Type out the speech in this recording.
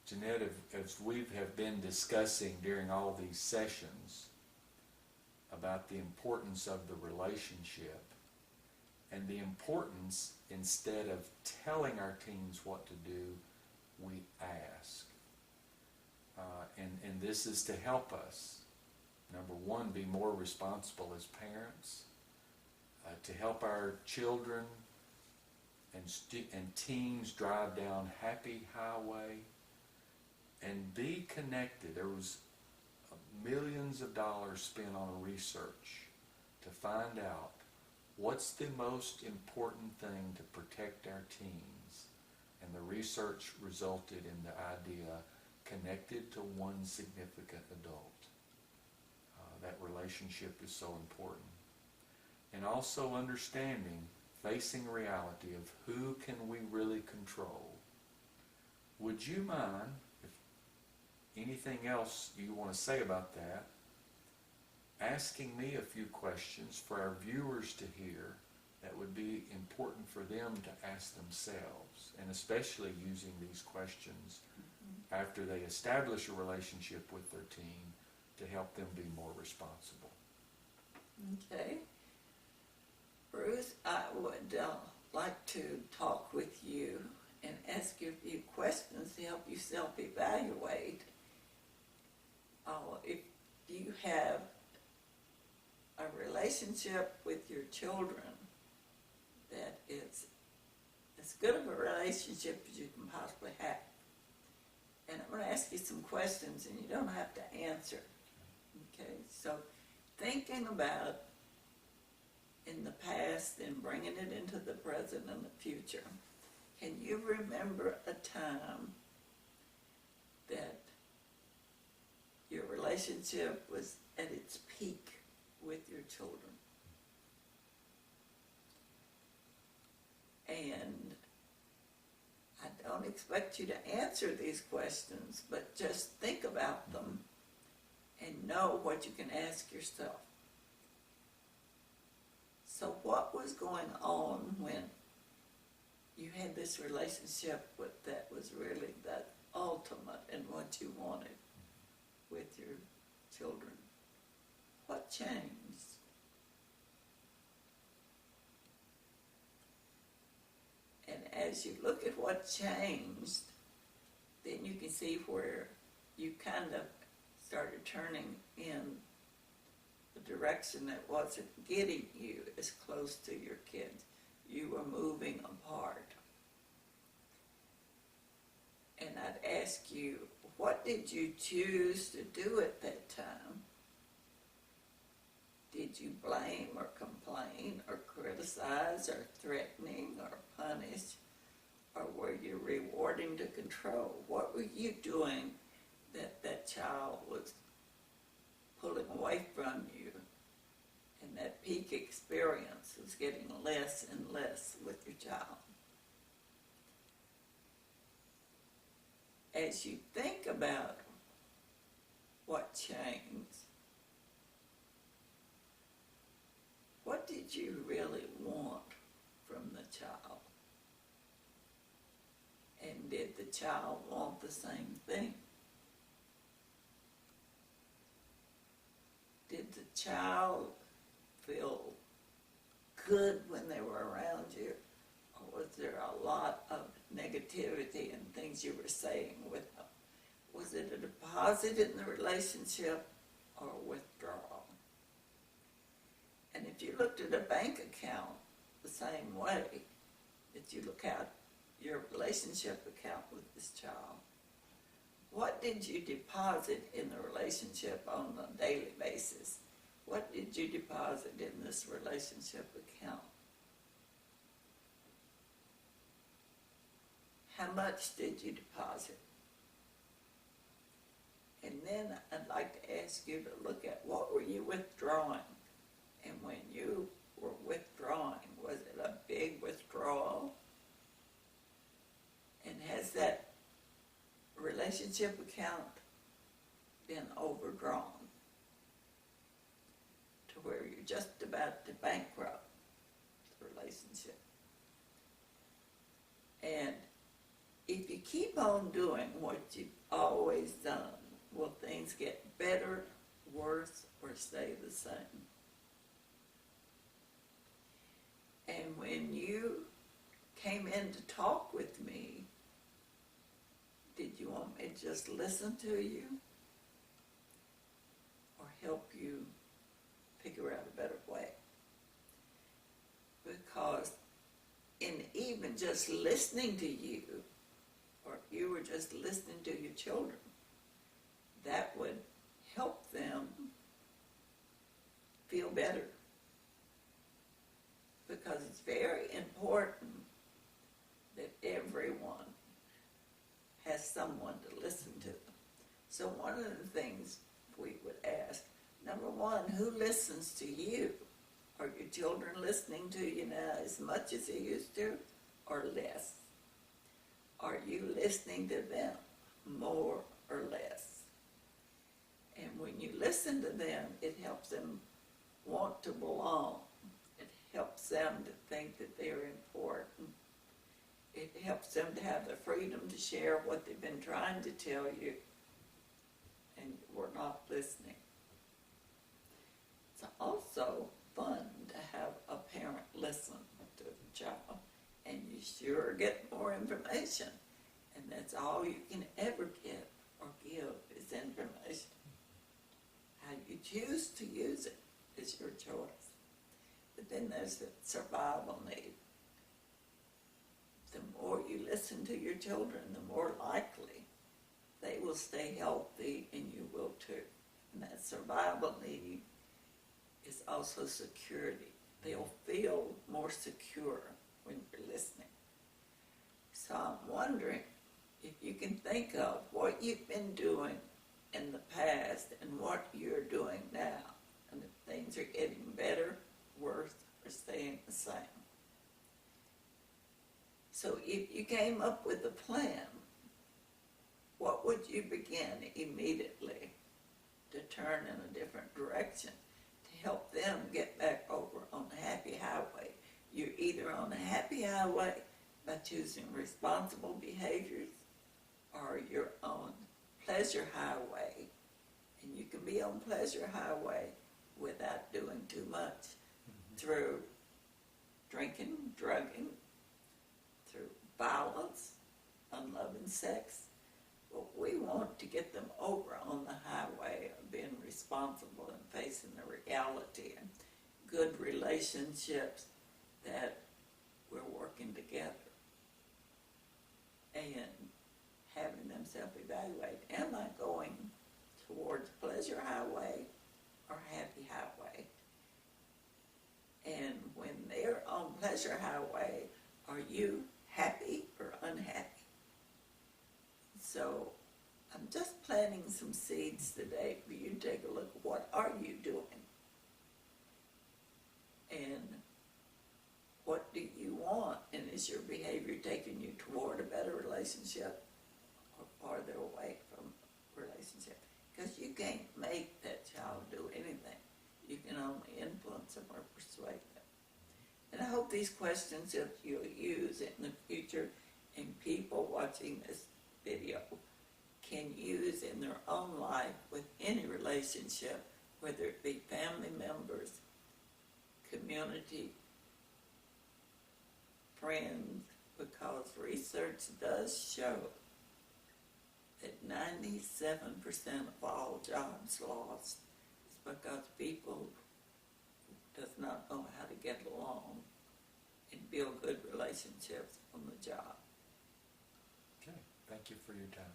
Jeanette, as we have been discussing during all these sessions about the importance of the relationship and the importance, instead of telling our teens what to do, we ask. And this is to help us, number one, be more responsible as parents, to help our children and teens drive down happy highway, and be connected. There was millions of dollars spent on research to find out what's the most important thing to protect our teens. And the research resulted in the idea connected to one significant adult. That relationship is so important. And also understanding, facing reality of who can we really control. Would you mind, if anything else you want to say about that, asking me a few questions for our viewers to hear that would be important for them to ask themselves, and especially using these questions after they establish a relationship with their teen to help them be more responsible. Okay. Bruce, I would like to talk with you and ask you a few questions to help you self-evaluate. If you have a relationship with your children that is as good of a relationship as you can possibly have. And I'm going to ask you some questions and you don't have to answer. Okay, so thinking about in the past and bringing it into the present and the future, can you remember a time that your relationship was at its peak with your children? And I don't expect you to answer these questions, but just think about them and know what you can ask yourself. So what was going on when you had this relationship that was really that ultimate in what you wanted with your children? What changed? And as you look at what changed, then you can see where you kind of started turning in the direction that wasn't getting you as close to your kids. You were moving apart. And I'd ask you, what did you choose to do at that time? Did you blame or complain or criticize or threatening or punish? Or were you rewarding to control? What were you doing that that child was pulling away from you? And that peak experience was getting less and less with your child. As you think about what changed, what did you really want from the child? And did the child want the same thing? Did the child feel good when they were around you? Or was there a lot of negativity and things you were saying with them? Was it a deposit in the relationship or withdrawal? And if you looked at a bank account the same way that you look at your relationship account with this child, what did you deposit in the relationship on a daily basis? What did you deposit in this relationship account? How much did you deposit? And then I'd like to ask you to look at what were you withdrawing? And when you were withdrawing, was it a big withdrawal? And has that relationship account been overdrawn to where you're just about to bankrupt the relationship? And if you keep on doing what you've always done, will things get better, worse, or stay the same? And when you came in to talk with me, did you want me to just listen to you or help you figure out a better way? Because in even just listening to you, or if you were just listening to your children, that would help them feel better. Because it's very important that everyone has someone to listen to them. So one of the things we would ask, number one, who listens to you? Are your children listening to you now as much as they used to, or less? Are you listening to them more or less? And when you listen to them, it helps them want to belong. It helps them to think that they're important. It helps them to have the freedom to share what they've been trying to tell you, and we're not listening. It's also fun to have a parent listen to the child, and you sure get more information. And that's all you can ever get or give is information. How you choose to use it is your choice. But then there's the survival need. The more you listen to your children, the more likely they will stay healthy, and you will too. And that survival need is also security. They'll feel more secure when you're listening. So I'm wondering if you can think of what you've been doing in the past and what you're doing now, and if things are getting better, worse, or staying the same. So if you came up with a plan, what would you begin immediately to turn in a different direction to help them get back over on the happy highway? You're either on the happy highway by choosing responsible behaviors, or you're on pleasure highway, and you can be on pleasure highway without doing too much through drinking, drugging, through violence, unloving sex. But we want to get them over on the highway of being responsible and facing the reality and good relationships that we're working together and having them self-evaluate. Am I going towards pleasure highway or happy highway? And when they're on pleasure highway, are you happy or unhappy? So I'm just planting some seeds today for you to take a look at what are you doing, and what do you want, and is your behavior taking you toward a better relationship or farther away from a relationship? Because you can't make that child do anything. You can only influence them or persuade them. And I hope these questions that you'll use in the future, and people watching this video can use in their own life with any relationship, whether it be family members, community, friends, because research does show that 97% of all jobs lost is because people does not know how to get along and build good relationships on the job. Okay, thank you for your time.